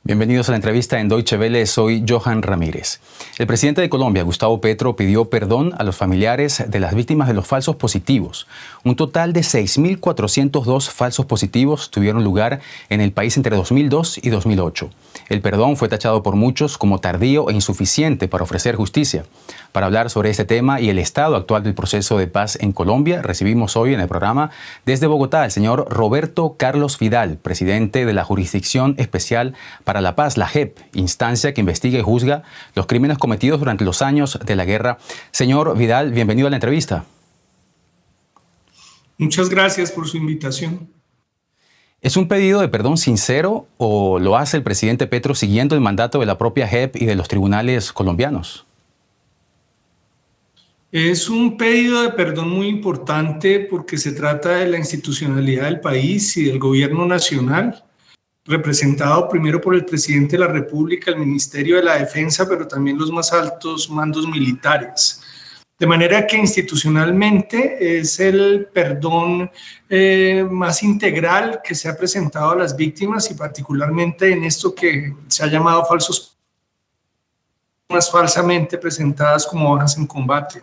Bienvenidos a la entrevista en Deutsche Welle, soy Johan Ramírez. El presidente de Colombia, Gustavo Petro, pidió perdón a los familiares de las víctimas de los falsos positivos. Un total de 6.402 falsos positivos tuvieron lugar en el país entre 2002 y 2008. El perdón fue tachado por muchos como tardío e insuficiente para ofrecer justicia. Para hablar sobre este tema y el estado actual del proceso de paz en Colombia, recibimos hoy en el programa desde Bogotá al señor Roberto Carlos Vidal, presidente de la Jurisdicción Especial para la Paz, la JEP, instancia que investiga y juzga los crímenes cometidos durante los años de la guerra. Señor Vidal, bienvenido a la entrevista. Muchas gracias por su invitación. ¿Es un pedido de perdón sincero o lo hace el presidente Petro siguiendo el mandato de la propia JEP y de los tribunales colombianos? Es un pedido de perdón muy importante porque se trata de la institucionalidad del país y del gobierno nacional, representado primero por el presidente de la República, el Ministerio de la Defensa, pero también los más altos mandos militares. De manera que institucionalmente es el perdón más integral que se ha presentado a las víctimas y particularmente en esto que se ha llamado falsamente presentadas como bajas en combate.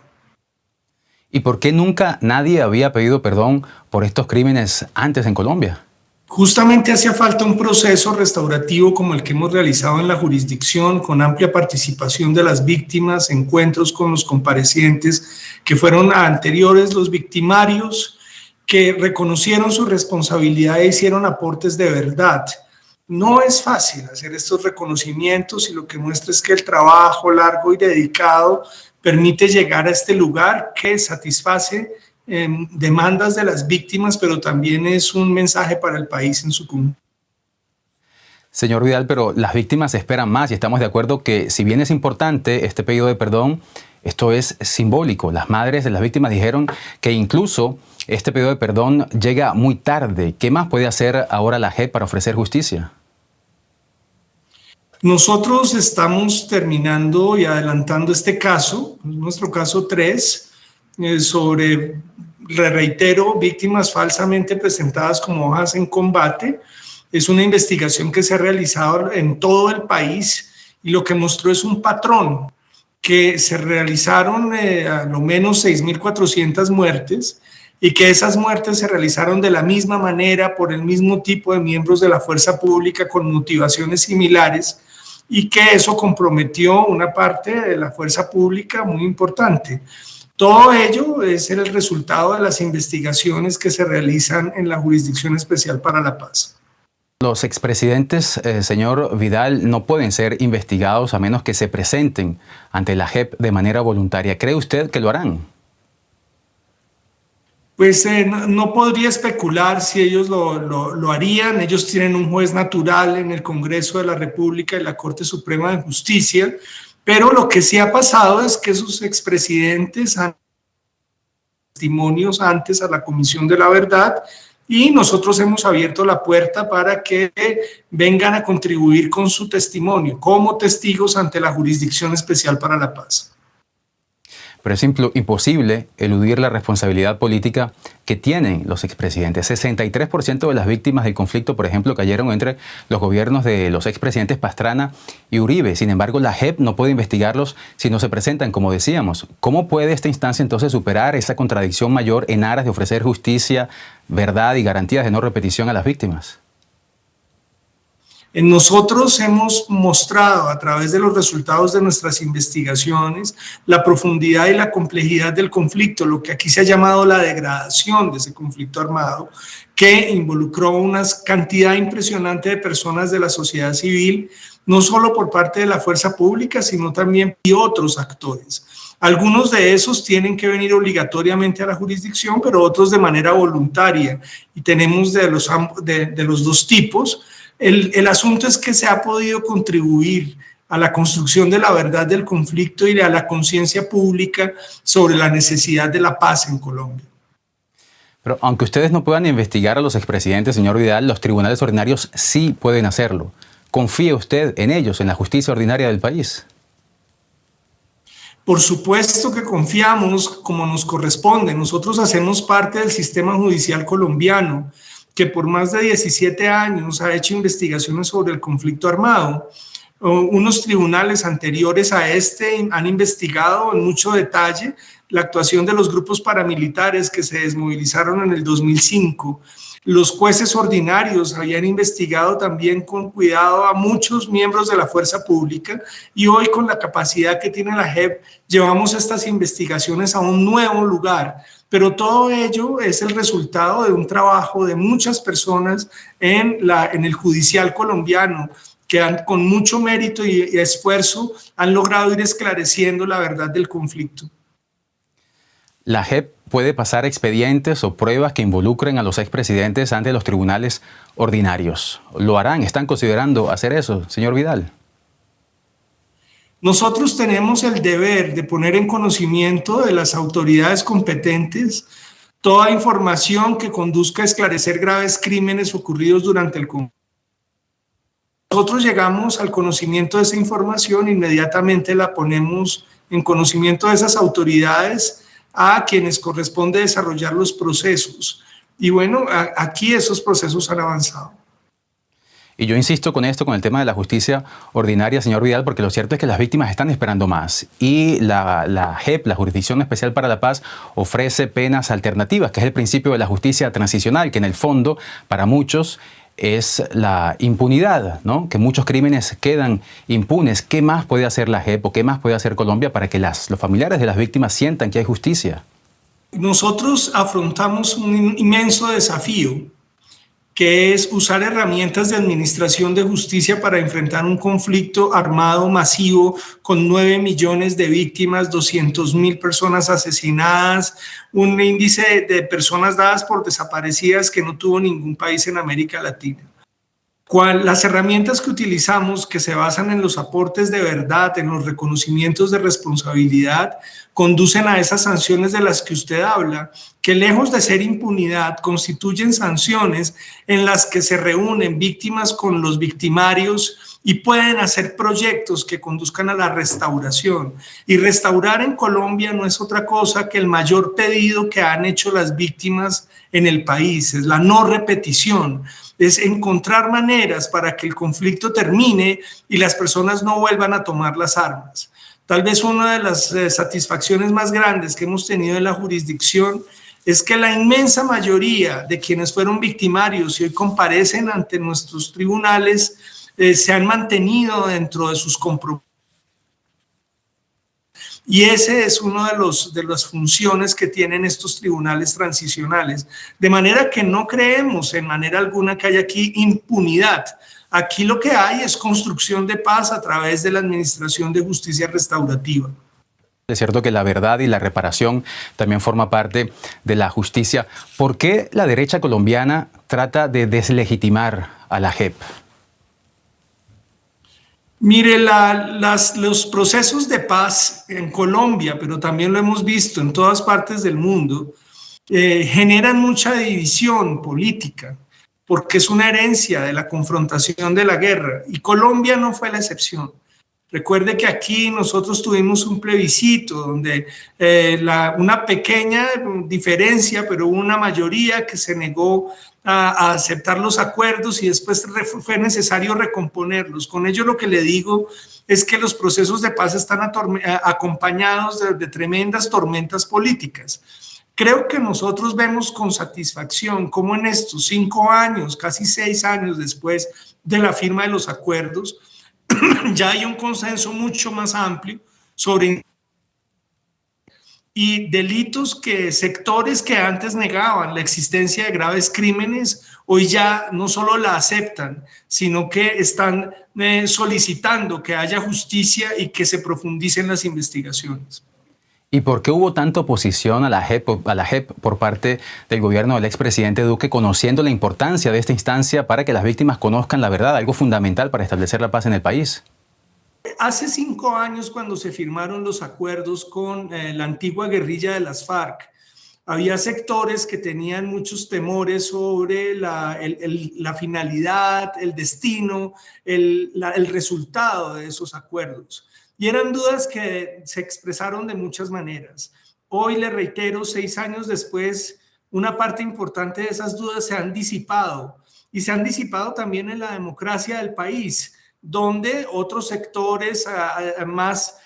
¿Y por qué nunca nadie había pedido perdón por estos crímenes antes en Colombia? Justamente hacía falta un proceso restaurativo como el que hemos realizado en la jurisdicción, con amplia participación de las víctimas, encuentros con los comparecientes que fueron anteriores, los victimarios, que reconocieron su responsabilidad e hicieron aportes de verdad. No es fácil hacer estos reconocimientos y lo que muestra es que el trabajo largo y dedicado permite llegar a este lugar que satisface demandas de las víctimas, pero también es un mensaje para el país en su conjunto. Señor Vidal, pero las víctimas esperan más y estamos de acuerdo que si bien es importante este pedido de perdón, esto es simbólico. Las madres de las víctimas dijeron que incluso este pedido de perdón llega muy tarde. ¿Qué más puede hacer ahora la JEP para ofrecer justicia? Nosotros estamos terminando y adelantando este caso, nuestro caso 3, sobre, reitero, víctimas falsamente presentadas como bajas en combate. Es una investigación que se ha realizado en todo el país y lo que mostró es un patrón, que se realizaron a lo menos 6.400 muertes y que esas muertes se realizaron de la misma manera por el mismo tipo de miembros de la fuerza pública con motivaciones similares y que eso comprometió una parte de la fuerza pública muy importante. Todo ello es el resultado de las investigaciones que se realizan en la Jurisdicción Especial para la Paz. Los expresidentes, señor Vidal, no pueden ser investigados a menos que se presenten ante la JEP de manera voluntaria. ¿Cree usted que lo harán? Pues no podría especular si ellos lo harían. Ellos tienen un juez natural en el Congreso de la República y la Corte Suprema de Justicia, pero lo que sí ha pasado es que sus expresidentes han dado testimonios antes a la Comisión de la Verdad y nosotros hemos abierto la puerta para que vengan a contribuir con su testimonio como testigos ante la Jurisdicción Especial para la Paz. Pero es imposible eludir la responsabilidad política que tienen los expresidentes. 63% de las víctimas del conflicto, por ejemplo, cayeron entre los gobiernos de los expresidentes Pastrana y Uribe. Sin embargo, la JEP no puede investigarlos si no se presentan, como decíamos. ¿Cómo puede esta instancia entonces superar esa contradicción mayor en aras de ofrecer justicia, verdad y garantías de no repetición a las víctimas? Nosotros hemos mostrado a través de los resultados de nuestras investigaciones la profundidad y la complejidad del conflicto, lo que aquí se ha llamado la degradación de ese conflicto armado, que involucró una cantidad impresionante de personas de la sociedad civil, no solo por parte de la fuerza pública, sino también de otros actores. Algunos de esos tienen que venir obligatoriamente a la jurisdicción, pero otros de manera voluntaria, y tenemos de los dos tipos. El asunto es que se ha podido contribuir a la construcción de la verdad del conflicto y a la conciencia pública sobre la necesidad de la paz en Colombia. Pero aunque ustedes no puedan investigar a los expresidentes, señor Vidal, los tribunales ordinarios sí pueden hacerlo. ¿Confía usted en ellos, en la justicia ordinaria del país? Por supuesto que confiamos como nos corresponde. Nosotros hacemos parte del sistema judicial colombiano que por más de 17 años ha hecho investigaciones sobre el conflicto armado. Unos tribunales anteriores a este han investigado en mucho detalle la actuación de los grupos paramilitares que se desmovilizaron en el 2005. Los jueces ordinarios habían investigado también con cuidado a muchos miembros de la fuerza pública y hoy, con la capacidad que tiene la JEP, llevamos estas investigaciones a un nuevo lugar. Pero todo ello es el resultado de un trabajo de muchas personas en el judicial colombiano, que con mucho mérito y esfuerzo han logrado ir esclareciendo la verdad del conflicto. ¿La JEP puede pasar expedientes o pruebas que involucren a los expresidentes ante los tribunales ordinarios? ¿Lo harán? ¿Están considerando hacer eso, señor Vidal? Nosotros tenemos el deber de poner en conocimiento de las autoridades competentes toda información que conduzca a esclarecer graves crímenes ocurridos durante el conflicto. Nosotros llegamos al conocimiento de esa información, inmediatamente la ponemos en conocimiento de esas autoridades a quienes corresponde desarrollar los procesos. Y bueno, aquí esos procesos han avanzado. Y yo insisto con esto, con el tema de la justicia ordinaria, señor Vidal, porque lo cierto es que las víctimas están esperando más. Y la JEP, la Jurisdicción Especial para la Paz, ofrece penas alternativas, que es el principio de la justicia transicional, que en el fondo, para muchos, es la impunidad, ¿no? Que muchos crímenes quedan impunes. ¿Qué más puede hacer la JEP o qué más puede hacer Colombia para que los familiares de las víctimas sientan que hay justicia? Nosotros afrontamos un inmenso desafío, que es usar herramientas de administración de justicia para enfrentar un conflicto armado masivo con 9 millones de víctimas, 200.000 personas asesinadas, un índice de personas dadas por desaparecidas que no tuvo ningún país en América Latina. Las herramientas que utilizamos, que se basan en los aportes de verdad, en los reconocimientos de responsabilidad, conducen a esas sanciones de las que usted habla, que lejos de ser impunidad, constituyen sanciones en las que se reúnen víctimas con los victimarios y pueden hacer proyectos que conduzcan a la restauración. Y restaurar en Colombia no es otra cosa que el mayor pedido que han hecho las víctimas en el país, es la no repetición. Es encontrar maneras para que el conflicto termine y las personas no vuelvan a tomar las armas. Tal vez una de las satisfacciones más grandes que hemos tenido en la jurisdicción es que la inmensa mayoría de quienes fueron victimarios y hoy comparecen ante nuestros tribunales se han mantenido dentro de sus compromisos. Y ese es uno de las funciones que tienen estos tribunales transicionales. De manera que no creemos en manera alguna que haya aquí impunidad. Aquí lo que hay es construcción de paz a través de la administración de justicia restaurativa. Es cierto que la verdad y la reparación también forma parte de la justicia. ¿Por qué la derecha colombiana trata de deslegitimar a la JEP? Mire, los procesos de paz en Colombia, pero también lo hemos visto en todas partes del mundo, generan mucha división política, porque es una herencia de la confrontación de la guerra, y Colombia no fue la excepción. Recuerde que aquí nosotros tuvimos un plebiscito donde una pequeña diferencia, pero una mayoría que se negó a aceptar los acuerdos y después fue necesario recomponerlos. Con ello lo que le digo es que los procesos de paz están acompañados de tremendas tormentas políticas. Creo que nosotros vemos con satisfacción cómo en estos 5 años, casi 6 años después de la firma de los acuerdos, ya hay un consenso mucho más amplio sobre y delitos que sectores que antes negaban la existencia de graves crímenes, hoy ya no solo la aceptan, sino que están solicitando que haya justicia y que se profundicen las investigaciones. ¿Y por qué hubo tanta oposición a la JEP por parte del gobierno del expresidente Duque, conociendo la importancia de esta instancia para que las víctimas conozcan la verdad, algo fundamental para establecer la paz en el país? Hace 5 años, cuando se firmaron los acuerdos con la antigua guerrilla de las FARC, había sectores que tenían muchos temores sobre la finalidad, el destino, el resultado de esos acuerdos. Y eran dudas que se expresaron de muchas maneras. Hoy, le reitero, 6 años después, una parte importante de esas dudas se han disipado y se han disipado también en la democracia del país, donde otros sectores más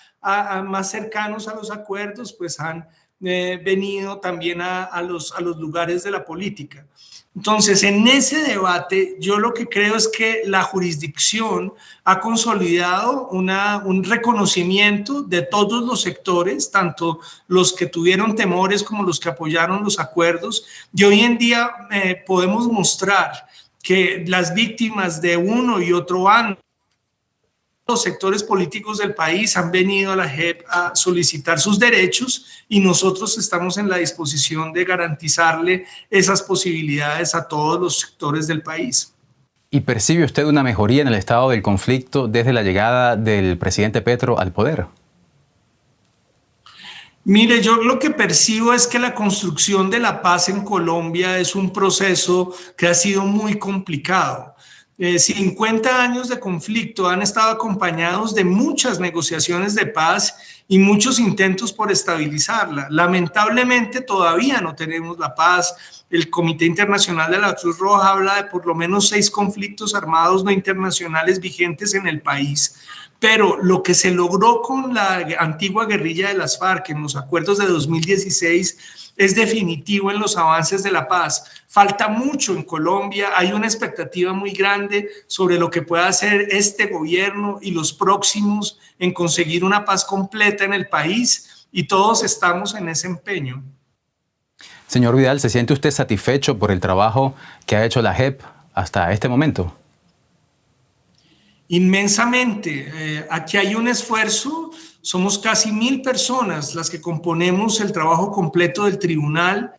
cercanos a los acuerdos pues han venido también a los lugares de la política. Entonces, en ese debate, yo lo que creo es que la jurisdicción ha consolidado un reconocimiento de todos los sectores, tanto los que tuvieron temores como los que apoyaron los acuerdos, y hoy en día podemos mostrar que las víctimas de uno y otro bando, los sectores políticos del país han venido a la JEP a solicitar sus derechos y nosotros estamos en la disposición de garantizarle esas posibilidades a todos los sectores del país. ¿Y percibe usted una mejoría en el estado del conflicto desde la llegada del presidente Petro al poder? Mire, yo lo que percibo es que la construcción de la paz en Colombia es un proceso que ha sido muy complicado. 50 años de conflicto han estado acompañados de muchas negociaciones de paz y muchos intentos por estabilizarla. Lamentablemente todavía no tenemos la paz. El Comité Internacional de la Cruz Roja habla de por lo menos 6 conflictos armados no internacionales vigentes en el país. Pero lo que se logró con la antigua guerrilla de las FARC en los acuerdos de 2016 es definitivo en los avances de la paz. Falta mucho en Colombia, hay una expectativa muy grande sobre lo que pueda hacer este gobierno y los próximos en conseguir una paz completa en el país y todos estamos en ese empeño. Señor Vidal, ¿se siente usted satisfecho por el trabajo que ha hecho la JEP hasta este momento? Inmensamente. Aquí hay un esfuerzo, somos casi 1000 personas las que componemos el trabajo completo del tribunal.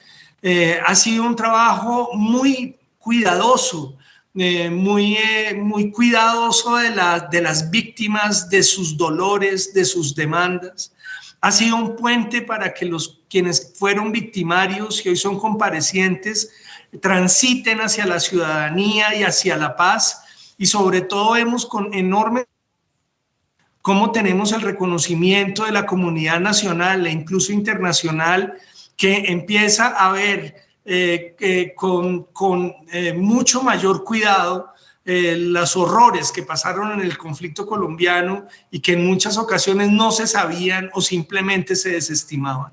Ha sido un trabajo muy cuidadoso, muy cuidadoso de las víctimas, de sus dolores, de sus demandas. Ha sido un puente para que quienes fueron victimarios y hoy son comparecientes transiten hacia la ciudadanía y hacia la paz. Y sobre todo vemos con enorme cómo tenemos el reconocimiento de la comunidad nacional e incluso internacional que empieza a ver con mucho mayor cuidado los horrores que pasaron en el conflicto colombiano y que en muchas ocasiones no se sabían o simplemente se desestimaban.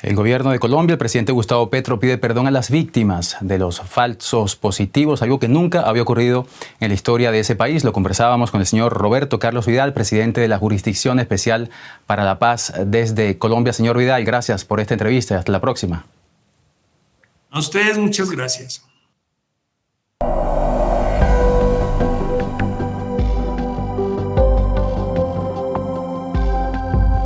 El gobierno de Colombia, el presidente Gustavo Petro, pide perdón a las víctimas de los falsos positivos, algo que nunca había ocurrido en la historia de ese país. Lo conversábamos con el señor Roberto Carlos Vidal, presidente de la Jurisdicción Especial para la Paz desde Colombia. Señor Vidal, gracias por esta entrevista y hasta la próxima. A ustedes muchas gracias.